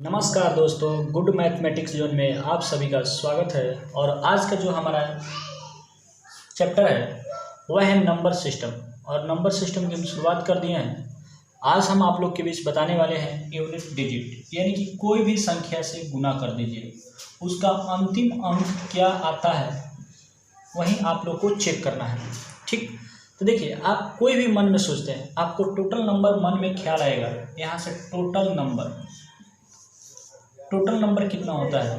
नमस्कार दोस्तों, good mathematics zone में आप सभी का स्वागत है। और आज का जो हमारा चैप्टर है वह है नंबर सिस्टम। और नंबर सिस्टम की हम शुरुआत कर दिए हैं। आज हम आप लोग के बीच बताने वाले हैं यूनिट डिजिट, यानी कि कोई भी संख्या से गुना कर दीजिए, उसका अंतिम अंक क्या आता है वही आप लोग को चेक करना है। ठीक, तो देखिए, आप कोई भी मन में सोचते हैं, आपको टोटल नंबर मन में ख्याल आएगा। यहाँ से टोटल नंबर कितना होता है।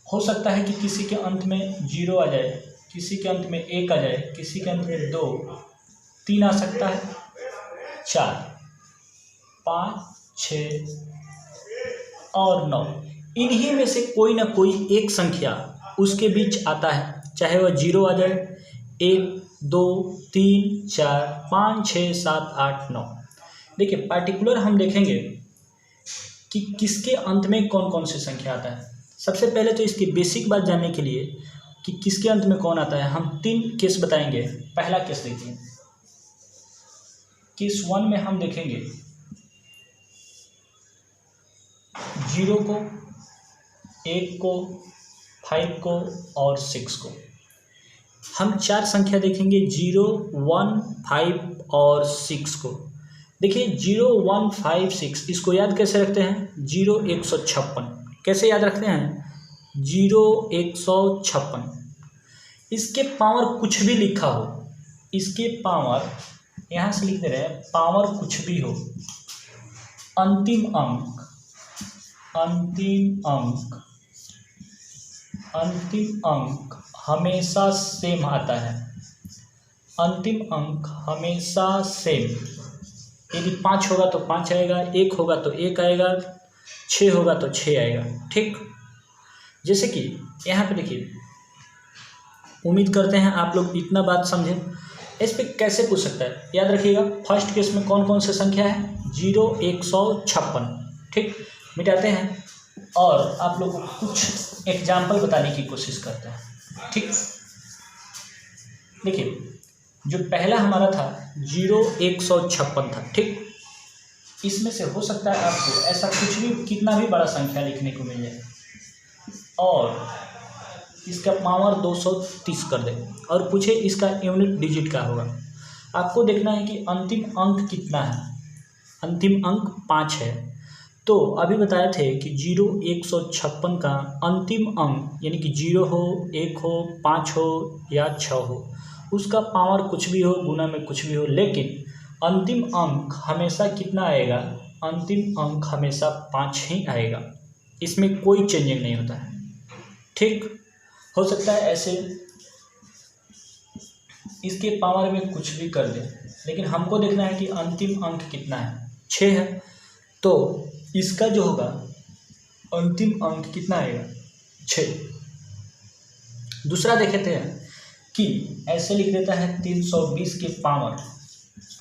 हो सकता है कि किसी के अंत में 0 आ जाए, किसी के अंत में 1 आ जाए, किसी के अंत में 2, 3 आ सकता है, 4, 5, 6 और 9। इन्हीं में से कोई ना कोई एक संख्या उसके बीच आता है, चाहे वह 0 आ जाए, 1, 2, 3, 4, 5, 6, 7, 8, 9। देखिए, पार्टिकुलर हम देखेंगे कि किसके अंत में कौन कौन सी संख्या आता है। सबसे पहले तो इसकी बेसिक बात जानने के लिए कि किसके अंत में कौन आता है, हम 3 केस बताएंगे। पहला केस देखिए, केस 1 में हम देखेंगे 0 को, 1 को, 5 को और 6 को। हम 4 संख्या देखेंगे, 0, 1, 5 और 6 को। देखिए, 0, 1, 5, 6 इसको याद कैसे रखते हैं? 0 156 कैसे याद रखते हैं? 0 156। इसके पावर कुछ भी लिखा हो, इसके पावर यहाँ से लिख दे रहे हैं, पावर कुछ भी हो, अंतिम अंक हमेशा सेम आता है। अंतिम अंक हमेशा सेम। यदि 5 होगा तो 5 आएगा, 1 होगा तो 1 आएगा, 6 होगा तो 6 आएगा। ठीक, जैसे कि यहाँ पे देखिए, उम्मीद करते हैं आप लोग इतना बात समझें। इस पे कैसे पूछ सकता है, याद रखिएगा। फर्स्ट केस में कौन कौन से संख्या है? 0 156। ठीक, मिटाते हैं और आप लोग को कुछ एग्जाम्पल बताने की कोशिश करते हैं। ठीक, देखिए, जो पहला हमारा था 0 156 था। ठीक, इसमें से हो सकता है आपको ऐसा कुछ भी, कितना भी बड़ा संख्या लिखने को मिल जाए और इसका पावर 230 कर दे और पूछे इसका यूनिट डिजिट क्या होगा। आपको देखना है कि अंतिम अंक कितना है। अंतिम अंक 5 है। तो अभी बताए थे कि 0 156 का अंतिम अंक, यानी कि 0 हो, 1 हो, 5 हो या 6 हो, उसका पावर कुछ भी हो, गुना में कुछ भी हो, लेकिन अंतिम अंक हमेशा कितना आएगा? अंतिम अंक हमेशा 5 ही आएगा। इसमें कोई चेंजिंग नहीं होता है। ठीक, हो सकता है ऐसे इसके पावर में कुछ भी कर दे, लेकिन हमको देखना है कि अंतिम अंक कितना है। 6 है, तो इसका जो होगा अंतिम अंक कितना आएगा? 6। दूसरा देखते हैं कि ऐसे लिख देता है 320 के पावर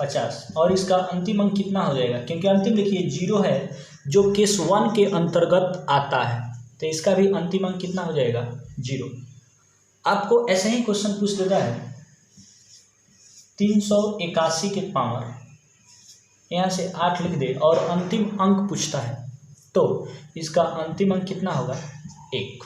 50 और इसका अंतिम अंक कितना हो जाएगा? क्योंकि अंतिम देखिए 0 है जो केस 1 के अंतर्गत आता है, तो इसका भी अंतिम अंक कितना हो जाएगा? 0। आपको ऐसे ही क्वेश्चन पूछ देता है 381 के पावर, यहाँ से 8 लिख दे और अंतिम अंक पूछता है, तो इसका अंतिम अंक कितना होगा? 1।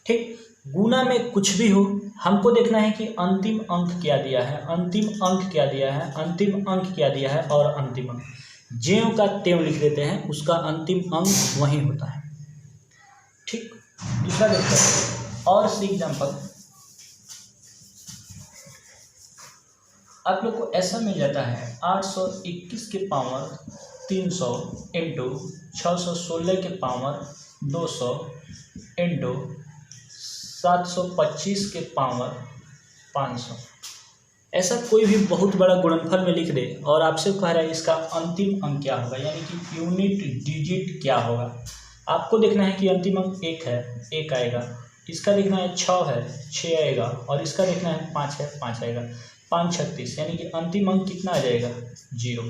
ठीक, गुना में कुछ भी हो, हमको देखना है कि अंतिम अंक क्या दिया है, अंतिम अंक क्या दिया है, अंतिम अंक क्या दिया है और अंतिम अंक ज्यों का त्यों लिख देते हैं, उसका अंतिम अंक वही होता है। ठीक, दूसरा देखते हैं और सी एग्जाम्पल। आप लोग को ऐसा मिल जाता है 821 के पावर 300 इंटू 616 के पावर 200 इंटू 725 के पावर 500। ऐसा कोई भी बहुत बड़ा गुणनफल में लिख दे और आपसे कह रहा है इसका अंतिम अंक क्या होगा, यानी कि यूनिट डिजिट क्या होगा। आपको देखना है कि अंतिम अंक 1 है, 1 आएगा, इसका देखना है 6 है, 6 आएगा और इसका देखना है 5 है, 5 आएगा। 5 36, यानी कि अंतिम अंक कितना आ जाएगा? 0।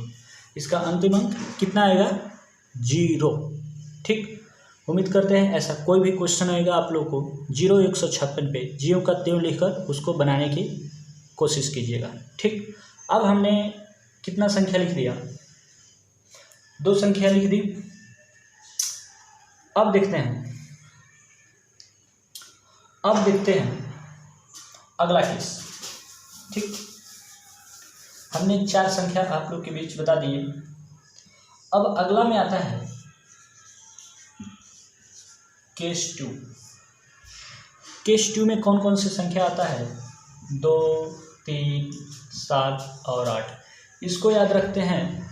इसका अंतिम अंक कितना आएगा? 0। ठीक, उम्मीद करते हैं ऐसा कोई भी क्वेश्चन आएगा आप लोग को 0 156 पे ज्यों का त्यों लिखकर उसको बनाने की कोशिश कीजिएगा। ठीक, अब हमने कितना संख्या लिख दिया? 2 संख्या लिख दी। अब देखते हैं अगला केस। ठीक, हमने 4 संख्या आप लोग के बीच बता दिए। अब अगला में आता है केस 2। केस 2 में कौन कौन सी संख्या आता है? 2, 3, 7 और 8। इसको याद रखते हैं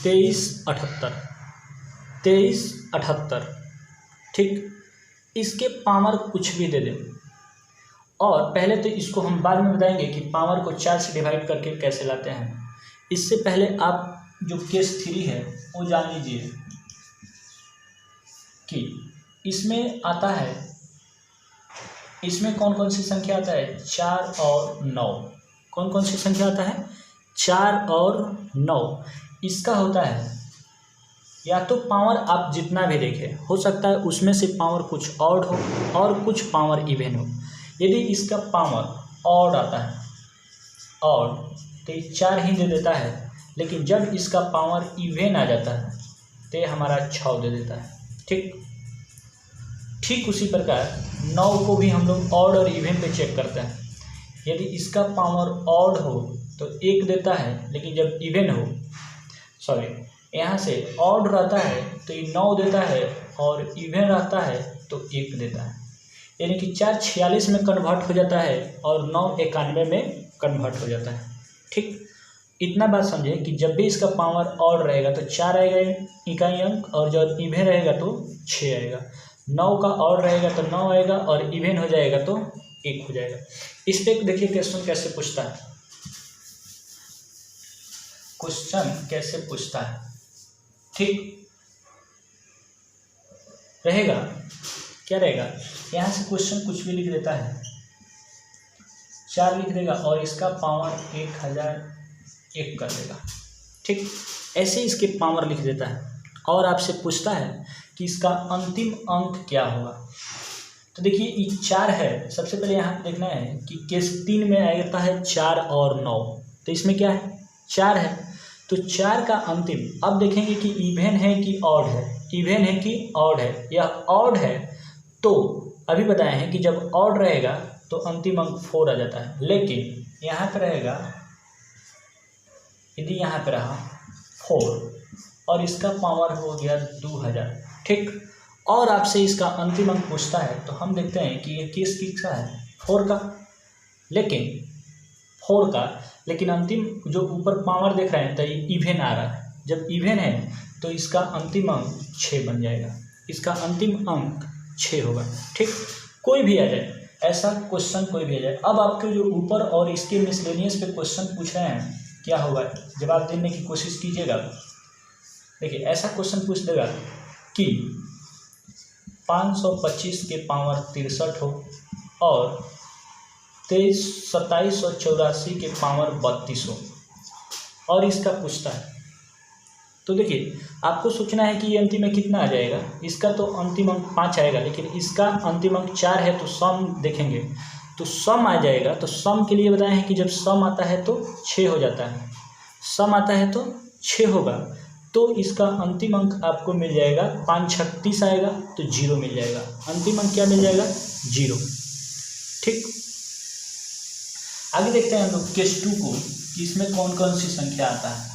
23, 78, 23, 78। ठीक, इसके पावर कुछ भी दे दें। और पहले तो इसको हम बाद में बताएंगे कि पावर को 4 से डिवाइड करके कैसे लाते हैं। इससे पहले आप जो केस 3 है वो जान लीजिए कि इसमें आता है, इसमें कौन कौन सी संख्या आता है? 4 और 9। कौन कौन सी संख्या आता है? 4 और 9। इसका होता है या तो पावर आप जितना भी देखें, हो सकता है उसमें से पावर कुछ ऑड हो और कुछ पावर इवन हो। यदि इसका पावर ऑड आता है ऑड तो ये 4 ही दे देता है, लेकिन जब इसका पावर इवन आ जाता है तो ये हमारा 6 दे देता है। ठीक उसी प्रकार 9 को भी हम लोग ऑड और इवन पे चेक करते हैं। यदि इसका पावर ऑड हो तो 1 देता है, लेकिन जब इवन हो, यहाँ से ऑड रहता है तो ये 9 देता है और इवन रहता है तो 1 देता है। यानी कि 4 46 में कन्वर्ट हो जाता है और 9 91 में कन्वर्ट हो जाता है। ठीक, इतना बात समझें कि जब भी इसका पावर ऑड रहेगा तो 4 आएगा इकाई अंक, और जब इवन रहेगा तो 6 आएगा। 9 का ऑड रहेगा तो 9 आएगा और इवन हो जाएगा तो 1 हो जाएगा। इस पर देखिए क्वेश्चन कैसे पूछता है। ठीक रहेगा, क्या रहेगा? यहाँ से क्वेश्चन कुछ भी लिख देता है, 4 लिख देगा और इसका पावर 1001 कर देगा। ठीक, ऐसे इसके पावर लिख देता है और आपसे पूछता है कि इसका अंतिम अंक क्या होगा। तो देखिए ये 4 है। सबसे पहले यहाँ देखना है कि केस 3 में आता है 4 और 9, तो इसमें क्या है? 4 है। तो 4 का अंतिम, अब देखेंगे कि इवन है कि ऑड है। इवन है कि ऑड है? यह ऑड है तो अभी बताए हैं कि जब ऑड रहेगा तो अंतिम अंक 4 आ जाता है, लेकिन यहाँ पर रहेगा, यदि यहाँ पर रहा 4 और इसका पावर हो गया 2000। ठीक, और आपसे इसका अंतिम अंक पूछता है तो हम देखते हैं कि ये केस किसका है? 4 का। लेकिन अंतिम जो ऊपर पावर देख रहे हैं तो ये इवन आ रहा है। जब इवन है तो इसका अंतिम अंक 6 बन जाएगा। इसका अंतिम अंक 6 होगा। ठीक, कोई भी आ जाए, ऐसा क्वेश्चन कोई भी आ जाए। अब आपके जो ऊपर और इसके मिसलेनियस पे क्वेश्चन पूछ रहे हैं, क्या होगा? जवाब देने की कोशिश कीजिएगा। देखिए ऐसा क्वेश्चन पूछ देगा कि 525 के पावर 63 हो और 2784 के पावर 32 हो, और इसका पूछता है। तो देखिए आपको सोचना है कि ये अंतिम में कितना आ जाएगा। इसका तो अंतिम अंक 5 आएगा, लेकिन इसका अंतिम अंक 4 है, तो सम देखेंगे तो सम आ जाएगा। तो सम के लिए बताए हैं कि जब सम आता है तो 6 हो जाता है, सम आता है तो 6 होगा। तो इसका अंतिम अंक आपको मिल जाएगा 536 आएगा तो 0 मिल जाएगा। अंतिम अंक क्या मिल जाएगा? 0। ठीक, आगे देखते हैं हम लोग केस 2 को कि इसमें कौन कौन सी संख्या आता है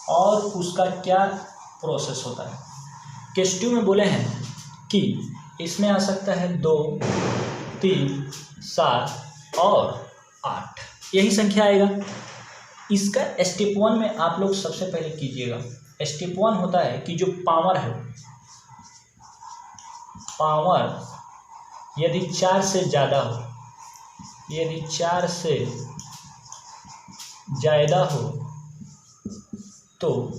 और उसका क्या प्रोसेस होता है। केस 2 में बोले हैं कि इसमें आ सकता है 2, 3, 7 और 8, यही संख्या आएगा। इसका स्टेप 1 में आप लोग सबसे पहले कीजिएगा। स्टेप 1 होता है कि जो पावर है, पावर यदि 4 से ज़्यादा हो, यदि 4 से ज़्यादा हो तो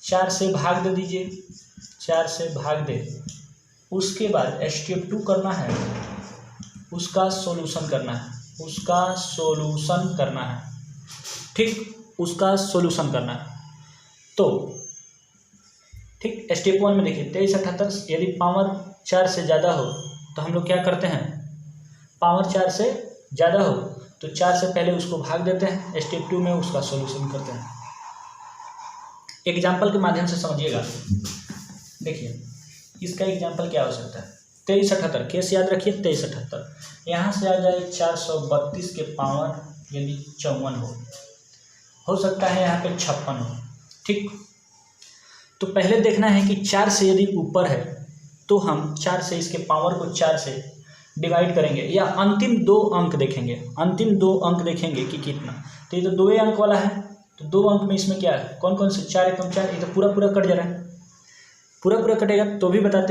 4 से भाग दे दीजिए, 4 से भाग दे। उसके बाद स्टेप 2 करना है, उसका सॉल्यूशन करना है, उसका सॉल्यूशन करना है। ठीक, उसका सॉल्यूशन करना है। तो ठीक, स्टेप 1 में देखिए 2378, यदि पावर 4 से ज़्यादा हो तो हम लोग क्या करते हैं? पावर 4 से ज़्यादा हो तो 4 से पहले उसको भाग देते हैं, स्टेप 2 में उसका सॉल्यूशन करते हैं। एग्जाम्पल के माध्यम से समझिएगा। देखिए इसका एग्जाम्पल क्या हो सकता है, 2378 केस याद रखिए 2378, यहाँ से आ जाए 432 के पावर यदि 54 हो सकता है यहाँ पे 56 हो। ठीक, तो पहले देखना है कि 4 से यदि ऊपर है तो हम 4 से इसके पावर को 4 से डिवाइड करेंगे, या अंतिम 2 अंक देखेंगे, अंतिम 2 अंक देखेंगे कि कितना। तो ये तो 2 अंक वाला है, तो 2 अंक में इसमें क्या है, कौन कौन से 4 एकम 4, ये तो पूरा पूरा कट जा रहा है, पूरा पूरा कटेगा तो भी बताते हैं।